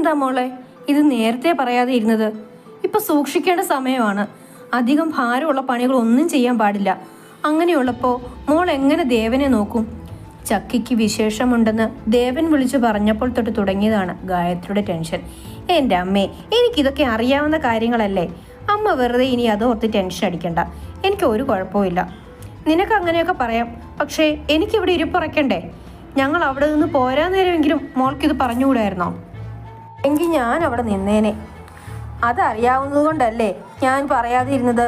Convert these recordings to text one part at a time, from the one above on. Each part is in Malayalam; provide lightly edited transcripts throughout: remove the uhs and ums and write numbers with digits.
എന്താ മോളെ ഇത് നേരത്തെ പറയാതെ ഇരുന്നത്? ഇപ്പൊ സൂക്ഷിക്കേണ്ട സമയമാണ്. അധികം ഭാരമുള്ള പണികൾ ഒന്നും ചെയ്യാൻ പാടില്ല. അങ്ങനെയുള്ളപ്പോൾ മോൾ എങ്ങനെ ദേവനെ നോക്കും? ചക്കിക്ക് വിശേഷമുണ്ടെന്ന് ദേവൻ വിളിച്ചു പറഞ്ഞപ്പോൾ തൊട്ട് തുടങ്ങിയതാണ് ഗായത്രിയുടെ ടെൻഷൻ. എൻ്റെ അമ്മേ, എനിക്കിതൊക്കെ അറിയാവുന്ന കാര്യങ്ങളല്ലേ. അമ്മ വെറുതെ ഇനി അതോർത്ത് ടെൻഷൻ അടിക്കണ്ട. എനിക്ക് ഒരു കുഴപ്പമില്ല. നിനക്ക് അങ്ങനെയൊക്കെ പറയാം, പക്ഷേ എനിക്കിവിടെ ഇരിപ്പുറയ്ക്കണ്ടേ? ഞങ്ങൾ അവിടെ നിന്ന് പോരാൻ നേരമെങ്കിലും മോൾക്കിത് പറഞ്ഞുകൂടായിരുന്നോ? എങ്കിൽ ഞാൻ അവിടെ നിന്നേനെ. അതറിയാവുന്നത് കൊണ്ടല്ലേ ഞാൻ പറയാതെ ഇരുന്നത്.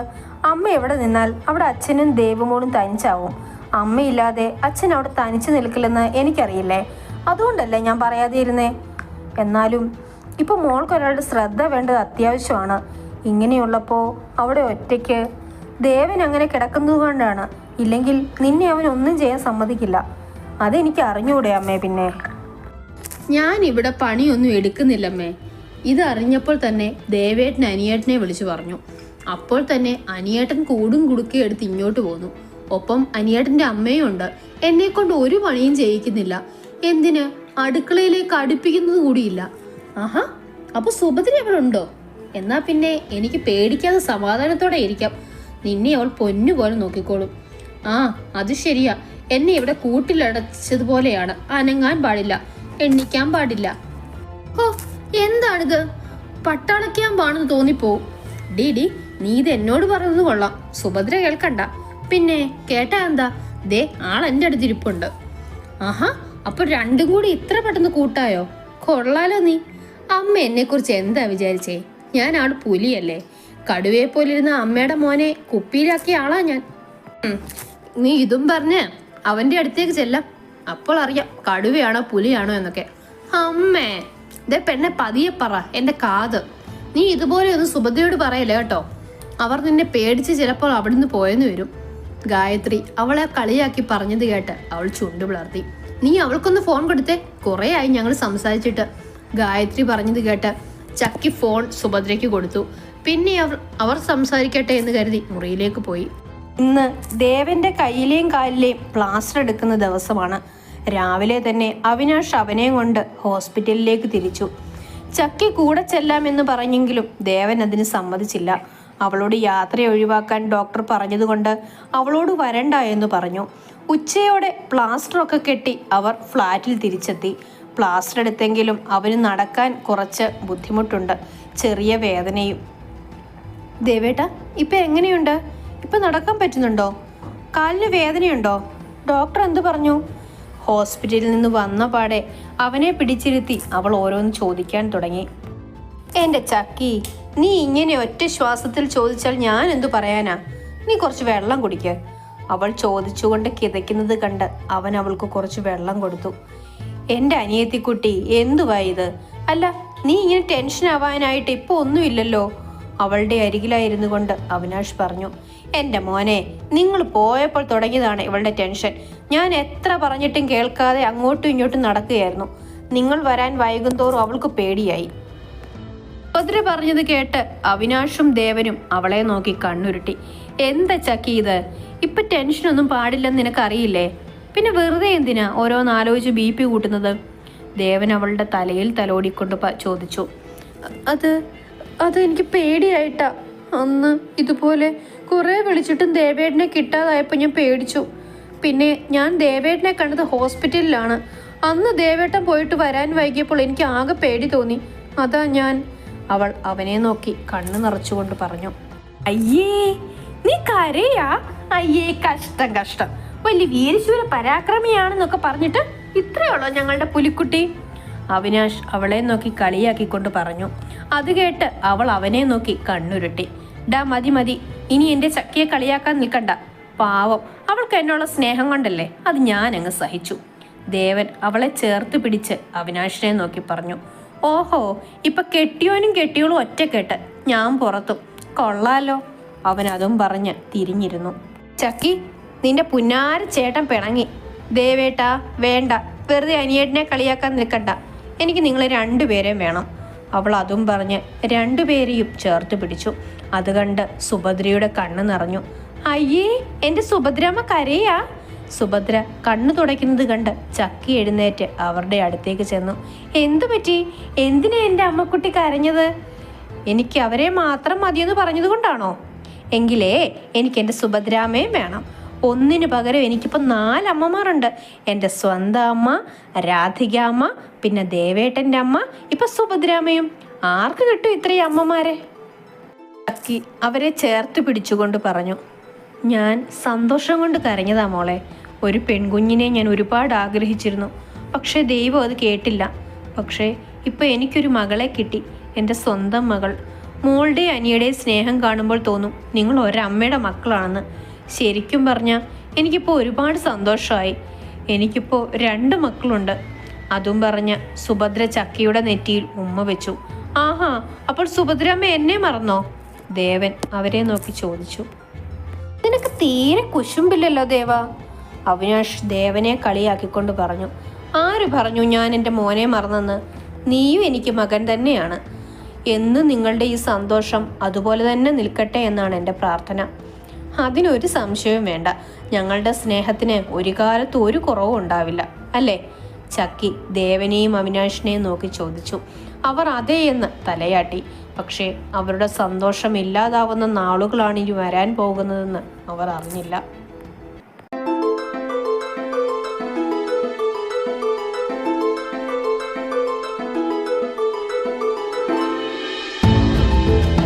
അമ്മ എവിടെ നിന്നാൽ അവിടെ അച്ഛനും ദേവമോളും തനിച്ചാവും. അമ്മയില്ലാതെ അച്ഛൻ അവിടെ തനിച്ച് നിൽക്കില്ലെന്ന് എനിക്കറിയില്ലേ. അതുകൊണ്ടല്ലേ ഞാൻ പറയാതെ ഇരുന്നേ. എന്നാലും ഇപ്പോൾ മോൾക്കൊരാളുടെ ശ്രദ്ധ വേണ്ടത് അത്യാവശ്യമാണ്. ഇങ്ങനെയുള്ളപ്പോൾ അവിടെ ഒറ്റയ്ക്ക് ദേവൻ അങ്ങനെ കിടക്കുന്നത് കൊണ്ടാണ്. ഇല്ലെങ്കിൽ നിന്നെ അവൻ ഒന്നും ചെയ്യാൻ സമ്മതിക്കില്ല. അതെനിക്ക് അറിഞ്ഞൂടെ അമ്മേ. പിന്നെ ഞാൻ ഇവിടെ പണിയൊന്നും എടുക്കുന്നില്ലമ്മേ. ഇതറിഞ്ഞപ്പോൾ തന്നെ ദേവേട്ടൻ അനിയേട്ടനെ വിളിച്ചു പറഞ്ഞു. അപ്പോൾ തന്നെ അനിയേട്ടൻ കൂടും കുടുക്കയും എടുത്ത് ഇങ്ങോട്ട് പോന്നു. ഒപ്പം അനിയേട്ടന്റെ അമ്മയും ഉണ്ട്. എന്നെ കൊണ്ട് ഒരു പണിയും ചെയ്യിക്കുന്നില്ല. എന്തിന്? അടുക്കളയിലേക്ക് അടുപ്പിക്കുന്നത് കൂടിയില്ല. ആഹാ, അപ്പൊ സുഭദ്ര അവിടെ ഉണ്ടോ? എന്നാ പിന്നെ എനിക്ക് പേടിക്കാതെ സമാധാനത്തോടെ ഇരിക്കാം. നിന്നെ അവൾ പൊന്നുപോലെ നോക്കിക്കോളും. ആ, അത് ശരിയാ. എന്നെ ഇവിടെ കൂട്ടിലടച്ചതുപോലെയാണ്. അനങ്ങാൻ പാടില്ല, എണ്ണിക്കാൻ പാടില്ല. ഓ, എന്താണിത്? പട്ടാളക്യാമ്പാണെന്ന് തോന്നിപ്പോവും. ഡി നീ ഇത് എന്നോട് പറഞ്ഞത് കൊള്ളാം. സുഭദ്ര കേൾക്കണ്ട. പിന്നെ കേട്ടാ എന്താ? ദേ ആൾ എൻ്റെ അടുത്തിരിപ്പുണ്ട്. ആഹാ, അപ്പൊ രണ്ടും കൂടി ഇത്ര പെട്ടെന്ന് കൂട്ടായോ? കൊള്ളാലോ നീ. അമ്മ എന്നെ കുറിച്ച് എന്താ വിചാരിച്ചേ? ഞാൻ ആള് പുലിയല്ലേ? കടുവയെ പോലിരുന്ന അമ്മയുടെ മോനെ കുപ്പിയിലാക്കിയ ആളാ ഞാൻ. നീ ഇതും പറഞ്ഞ് അവന്റെ അടുത്തേക്ക് ചെല്ലാം. അപ്പോൾ അറിയാം കടുവയാണോ പുലിയാണോ എന്നൊക്കെ. അമ്മേ, ഇതേ പെണ്ണെ പതിയെ പറ, എന്റെ കാത്. നീ ഇതുപോലെ ഒന്നും സുഭദ്രയോട് പറയല്ലേ കേട്ടോ. അവർ നിന്നെ പേടിച്ച് ചിലപ്പോൾ അവിടുന്ന് പോയെന്ന് വരും. ഗായത്രി അവളെ കളിയാക്കി പറഞ്ഞത് കേട്ട് അവൾ ചുണ്ടു പിളർത്തി. നീ അവൾക്കൊന്ന് ഫോൺ കൊടുത്തേ, കുറെ ആയി ഞങ്ങൾ സംസാരിച്ചിട്ട്. ഗായത്രി പറഞ്ഞത് കേട്ട് ചക്കി ഫോൺ സുഭദ്രയ്ക്ക് കൊടുത്തു. പിന്നെ അവർ സംസാരിക്കട്ടെ എന്ന് കരുതി മുറിയിലേക്ക് പോയി. ഇന്ന് ദേവന്റെ കയ്യിലെയും കാലിലെയും പ്ലാസ്റ്റർ എടുക്കുന്ന ദിവസമാണ്. രാവിലെ തന്നെ അവിനാഷ് അവനെയും കൊണ്ട് ഹോസ്പിറ്റലിലേക്ക് തിരിച്ചു. ചക്കി കൂടെ ചെല്ലാമെന്ന് പറഞ്ഞെങ്കിലും ദേവൻ അതിന് സമ്മതിച്ചില്ല. അവളോട് യാത്ര ഒഴിവാക്കാൻ ഡോക്ടർ പറഞ്ഞതുകൊണ്ട് അവളോട് വരണ്ട എന്ന് പറഞ്ഞു. ഉച്ചയോടെ പ്ലാസ്റ്ററൊക്കെ കെട്ടി അവർ ഫ്ലാറ്റിൽ തിരിച്ചെത്തി. പ്ലാസ്റ്റർ എടുത്തെങ്കിലും അവന് നടക്കാൻ കുറച്ച് ബുദ്ധിമുട്ടുണ്ട്, ചെറിയ വേദനയും. ദേവേട്ട, ഇപ്പം എങ്ങനെയുണ്ട്? ഇപ്പം നടക്കാൻ പറ്റുന്നുണ്ടോ? കാലിന് വേദനയുണ്ടോ? ഡോക്ടർ എന്തു പറഞ്ഞു? ഹോസ്പിറ്റലിൽ നിന്ന് വന്ന പാടെ അവനെ പിടിച്ചിരുത്തി അവൾ ഓരോന്ന് ചോദിക്കാൻ തുടങ്ങി. എൻ്റെ ചക്കി, നീ ഇങ്ങനെ ഒറ്റ ശ്വാസത്തിൽ ചോദിച്ചാൽ ഞാൻ എന്തു പറയാനാ? നീ കുറച്ച് വെള്ളം കുടിക്ക്. അവൾ ചോദിച്ചുകൊണ്ട് കിതയ്ക്കുന്നത് കണ്ട് അവൻ അവൾക്ക് കുറച്ച് വെള്ളം കൊടുത്തു. എൻ്റെ അനിയത്തിക്കുട്ടി, എന്തുവാ ഇത്? അല്ല, നീ ഇങ്ങനെ ടെൻഷൻ ആവാനായിട്ട് ഇപ്പോൾ ഒന്നുമില്ലല്ലോ. അവളുടെ അരികിലായിരുന്നു കൊണ്ട് അവിനാഷ് പറഞ്ഞു. എൻ്റെ മോനെ, നിങ്ങൾ പോയപ്പോൾ തുടങ്ങിയതാണ് ഇവളുടെ ടെൻഷൻ. ഞാൻ എത്ര പറഞ്ഞിട്ടും കേൾക്കാതെ അങ്ങോട്ടും ഇങ്ങോട്ടും നടക്കുകയായിരുന്നു. നിങ്ങൾ വരാൻ വൈകുന്തോറും അവൾക്ക് പേടിയായി. സുഭദ്ര പറഞ്ഞത് കേട്ട് അവിനാഷും ദേവനും അവളെ നോക്കി കണ്ണുരുട്ടി. എന്താ ചക്കി ഇത്? ഇപ്പൊ ടെൻഷനൊന്നും പാടില്ലെന്ന് നിനക്കറിയില്ലേ? പിന്നെ വെറുതെ എന്തിനാ ഓരോന്നാലോചിച്ച് BP കൂട്ടുന്നത്? ദേവൻ അവളുടെ തലയിൽ തലോടിക്കൊണ്ട് ചോദിച്ചു. അത് എനിക്ക് പേടിയായിട്ടാ. അന്ന് ഇതുപോലെ കുറെ വിളിച്ചിട്ടും ദേവേട്ടനെ കിട്ടാതായപ്പോൾ ഞാൻ പേടിച്ചു. പിന്നെ ഞാൻ ദേവേട്ടനെ കണ്ടത് ഹോസ്പിറ്റലിലാണ്. അന്ന് ദേവേട്ടൻ പോയിട്ട് വരാൻ വൈകിയപ്പോൾ എനിക്ക് ആകെ പേടി തോന്നി. അതാ ഞാൻ. അവൾ അവനെ നോക്കി കണ്ണു നിറച്ചുകൊണ്ട് പറഞ്ഞു. അയ്യേ, നീ കരയാ? അയ്യേ, കഷ്ടം കഷ്ടം. വലിയ വീരശൂര പരാക്രമിയാണെന്നൊക്കെ പറഞ്ഞിട്ട് ഇത്രയുള്ളോ ഞങ്ങളുടെ പുലിക്കുട്ടി? അവിനാഷ് അവളെ നോക്കി കളിയാക്കിക്കൊണ്ട് പറഞ്ഞു. അത് കേട്ട് അവൾ അവനെ നോക്കി കണ്ണുരുട്ടി. ഡാ, മതി മതി, ഇനി എൻ്റെ ചക്കിയെ കളിയാക്കാൻ നിൽക്കണ്ട. പാവം, അവൾക്ക് എന്നുള്ള സ്നേഹം കൊണ്ടല്ലേ, അത് ഞാൻ അങ്ങ് സഹിച്ചു. ദേവൻ അവളെ ചേർത്ത് പിടിച്ച് അവിനാഷിനെ നോക്കി പറഞ്ഞു. ഓഹോ, ഇപ്പൊ കെട്ടിയോനും കെട്ടിയോളും ഒറ്റക്കെട്ട്, ഞാൻ പുറത്തും. കൊള്ളാലോ. അവൻ അതും പറഞ്ഞ് തിരിഞ്ഞിരുന്നു. ചക്കി, നിന്റെ പുന്നാര ചേട്ടൻ പിണങ്ങി. ദേവേട്ടാ, വേണ്ട, വെറുതെ അനിയേട്ടനെ കളിയാക്കാൻ നിൽക്കണ്ട. എനിക്ക് നിങ്ങളെ രണ്ടുപേരെയും വേണം. അവൾ അതും പറഞ്ഞ് രണ്ടുപേരെയും ചേർത്ത് പിടിച്ചു. അത് കണ്ട് സുഭദ്രയുടെ കണ്ണ് നിറഞ്ഞു. അയ്യേ, എൻ്റെ സുഭദ്രാമ്മ കരയാ? സുഭദ്ര കണ്ണു തുടയ്ക്കുന്നത് കണ്ട് ചക്കി എഴുന്നേറ്റ് അവരുടെ അടുത്തേക്ക് ചെന്നു. എന്തു പറ്റി? എന്തിനാ എൻ്റെ അമ്മക്കുട്ടി കരഞ്ഞത്? എനിക്ക് അവരെ മാത്രം മതിയെന്ന് പറഞ്ഞത് കൊണ്ടാണോ? എങ്കിലേ എനിക്ക് എൻ്റെ സുഭദ്രാമ്മയും വേണം. ഒന്നിനു പകരം എനിക്കിപ്പോൾ 4 അമ്മമാരുണ്ട്. എൻ്റെ സ്വന്തം അമ്മ, രാധിക അമ്മ, പിന്നെ ദേവേട്ടൻ്റെ അമ്മ, ഇപ്പം സുഭദ്രാമ്മയും. ആർക്ക് കിട്ടും ഇത്രയും അമ്മമാരെ? ചക്കി അവരെ ചേർത്ത് പിടിച്ചുകൊണ്ട് പറഞ്ഞു. ഞാൻ സന്തോഷം കൊണ്ട് കരഞ്ഞതാ മോളെ. ഒരു പെൺകുഞ്ഞിനെ ഞാൻ ഒരുപാട് ആഗ്രഹിച്ചിരുന്നു. പക്ഷേ ദൈവം അത് കേട്ടില്ല. പക്ഷേ ഇപ്പം എനിക്കൊരു മകളെ കിട്ടി, എൻ്റെ സ്വന്തം മകൾ. മോളുടെ അനിയുടെ സ്നേഹം കാണുമ്പോൾ തോന്നും നിങ്ങൾ ഒരമ്മയുടെ മക്കളാണെന്ന്. ശരിക്കും പറഞ്ഞാൽ എനിക്കിപ്പോൾ ഒരുപാട് സന്തോഷമായി. എനിക്കിപ്പോൾ 2 മക്കളുണ്ട്. അതും പറഞ്ഞ് സുഭദ്ര ചക്കിയുടെ നെറ്റിയിൽ ഉമ്മ വെച്ചു. ആഹാ, അപ്പോൾ സുഭദ്രാമ്മ എന്നെ മറന്നോ? ദേവൻ അവരെ നോക്കി ചോദിച്ചു. നിനക്ക് തീരെ കുശുമ്പില്ലല്ലോ ദേവ. അവിനാഷ് ദേവനെ കളിയാക്കിക്കൊണ്ട് പറഞ്ഞു. ആര് പറഞ്ഞു ഞാൻ എൻ്റെ മോനെ മറന്നെന്ന്? നീയും എനിക്ക് മകൻ തന്നെയാണ്. എന്ന് നിങ്ങളുടെ ഈ സന്തോഷം അതുപോലെ തന്നെ നിൽക്കട്ടെ എന്നാണ് എൻ്റെ പ്രാർത്ഥന. അതിനൊരു സംശയവും വേണ്ട. ഞങ്ങളുടെ സ്നേഹത്തിന് ഒരു കാലത്ത് ഒരു കുറവും ഉണ്ടാവില്ല, അല്ലേ? ചക്കി ദേവനെയും അവിനാഷിനെയും നോക്കി ചോദിച്ചു. അവർ അതേ എന്ന് തലയാട്ടി. പക്ഷേ അവരുടെ സന്തോഷം ഇല്ലാതാവുന്ന നാളുകളാണ് ഇനി വരാൻ പോകുന്നതെന്ന് അവർ അറിഞ്ഞില്ല.